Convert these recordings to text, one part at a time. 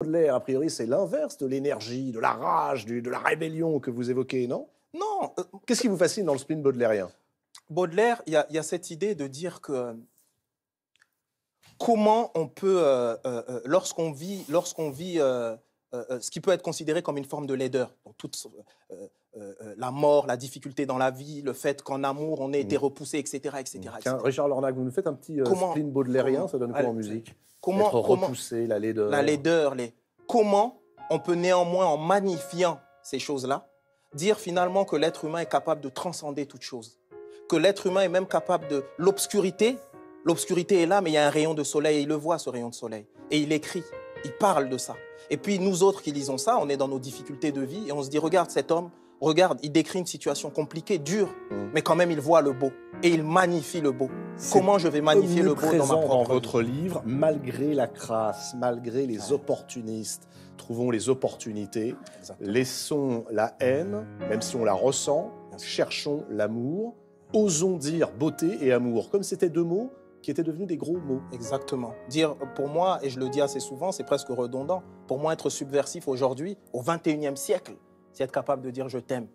Baudelaire, a priori, c'est l'inverse de l'énergie, de la rage, de la rébellion que vous évoquez, non? Non, Qu'est-ce qui vous fascine dans le spleen baudelairien? Baudelaire, il y a cette idée de dire que comment on peut, lorsqu'on vit ce qui peut être considéré comme une forme de laideur, donc la mort, la difficulté dans la vie, le fait qu'en amour on ait été Mmh. repoussé, etc., etc., Tiens, etc. Richard Lornac, vous nous faites un petit Comment, spleen baudelairien, ça donne quoi en allez, musique? Être comment repoussé, la la laideur. laideur, comment on peut néanmoins, en magnifiant ces choses-là, dire finalement que l'être humain est capable de transcender toute chose, que l'être humain est même capable de l'obscurité. L'obscurité est là, mais il y a un rayon de soleil, et il le voit, ce rayon de soleil. Et il écrit, il parle de ça. Et puis nous autres qui lisons ça, on est dans nos difficultés de vie, et on se dit, regarde cet homme, regarde, il décrit une situation compliquée, dure, mais quand même il voit le beau, et il magnifie le beau. Comment je vais magnifier le beau dans ma Omniprésent dans propre votre vie? livre, malgré la crasse, malgré les opportunistes, trouvons les opportunités, Exactement. laissons la haine, même si on la ressent, cherchons l'amour, osons dire beauté et amour, comme c'était deux mots qui étaient devenus des gros mots. Exactement. Dire, pour moi, et je le dis assez souvent, c'est presque redondant, pour moi, être subversif aujourd'hui, au XXIe siècle, c'est être capable de dire « je t'aime »,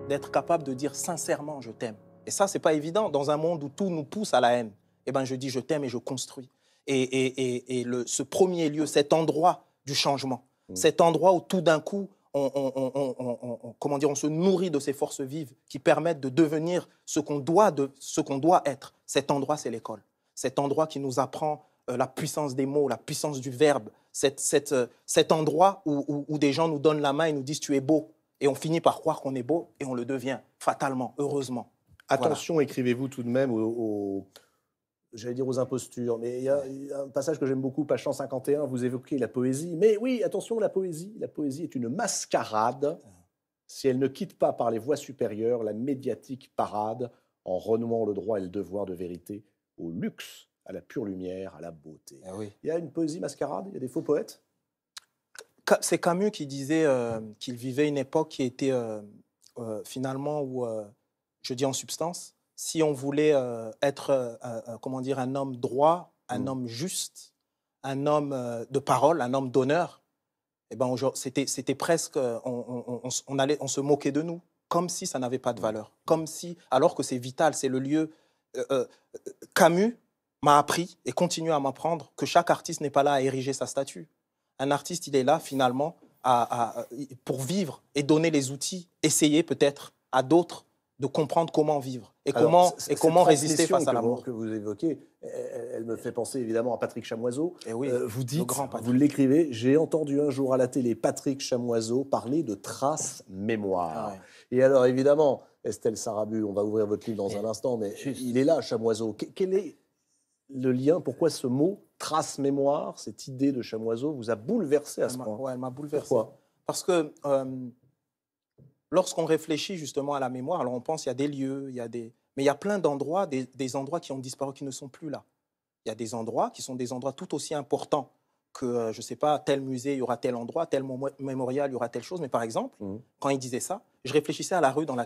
d'être capable de dire sincèrement « je t'aime ». Et ça, c'est pas évident dans un monde où tout nous pousse à la haine. Eh bien, je dis « je t'aime » et je construis. Ce premier lieu, cet endroit du changement, cet endroit où tout d'un coup, comment dire, on se nourrit de ces forces vives qui permettent de devenir ce qu'on doit être. Cet endroit, c'est l'école. Cet endroit qui nous apprend la puissance des mots, la puissance du verbe, cet endroit où des gens nous donnent la main et nous disent « tu es beau ». Et on finit par croire qu'on est beau et on le devient, fatalement, heureusement. Attention, écrivez-vous tout de même j'allais dire aux impostures, mais il y a un passage que j'aime beaucoup, page 151, vous évoquez la poésie. Mais oui, attention, la poésie est une mascarade. Si elle ne quitte pas par les voies supérieures la médiatique parade, en renouant le droit et le devoir de vérité, au luxe, à la pure lumière, à la beauté. Eh oui. Il y a une poésie mascarade, il y a des faux poètes. C'est Camus qui disait qu'il vivait une époque qui était finalement où, je dis en substance, si on voulait être, comment dire, un homme droit, un homme juste, un homme de parole, un homme d'honneur, eh ben, c'était presque, on se moquait de nous, comme si ça n'avait pas de valeur, comme si, alors que c'est vital, c'est le lieu. euh, euh, Camus m'a appris et continue à m'apprendre que chaque artiste n'est pas là à ériger sa statue. Un artiste, il est là finalement pour vivre et donner les outils, essayer peut-être à d'autres de comprendre comment vivre et Alors, comment résister transmission face à la mort. que vous évoquez, elle me fait penser évidemment à Patrick Chamoiseau. Et oui, Vous le dites, grand vous Patrick. l'écrivez, j'ai entendu un jour à la télé Patrick Chamoiseau parler de traces Ah mémoire. ouais. Et alors évidemment, Estelle Sarabu, on va ouvrir votre livre dans un instant, mais Juste. il est là, Chamoiseau. Quel est le lien? Pourquoi ce mot, trace mémoire, cette idée de Chamoiseau, vous a bouleversé à ce point? Ouais, elle m'a bouleversé. Pourquoi? Parce que lorsqu'on réfléchit justement à la mémoire, alors on pense qu'il y a des lieux, mais il y a plein d'endroits, des endroits qui ont disparu, qui ne sont plus là. Il y a des endroits qui sont des endroits tout aussi importants que, je ne sais pas, tel musée, il y aura tel endroit, tel mémorial, il y aura telle chose. Mais par exemple, quand il disait ça, je réfléchissais à la rue dans laquelle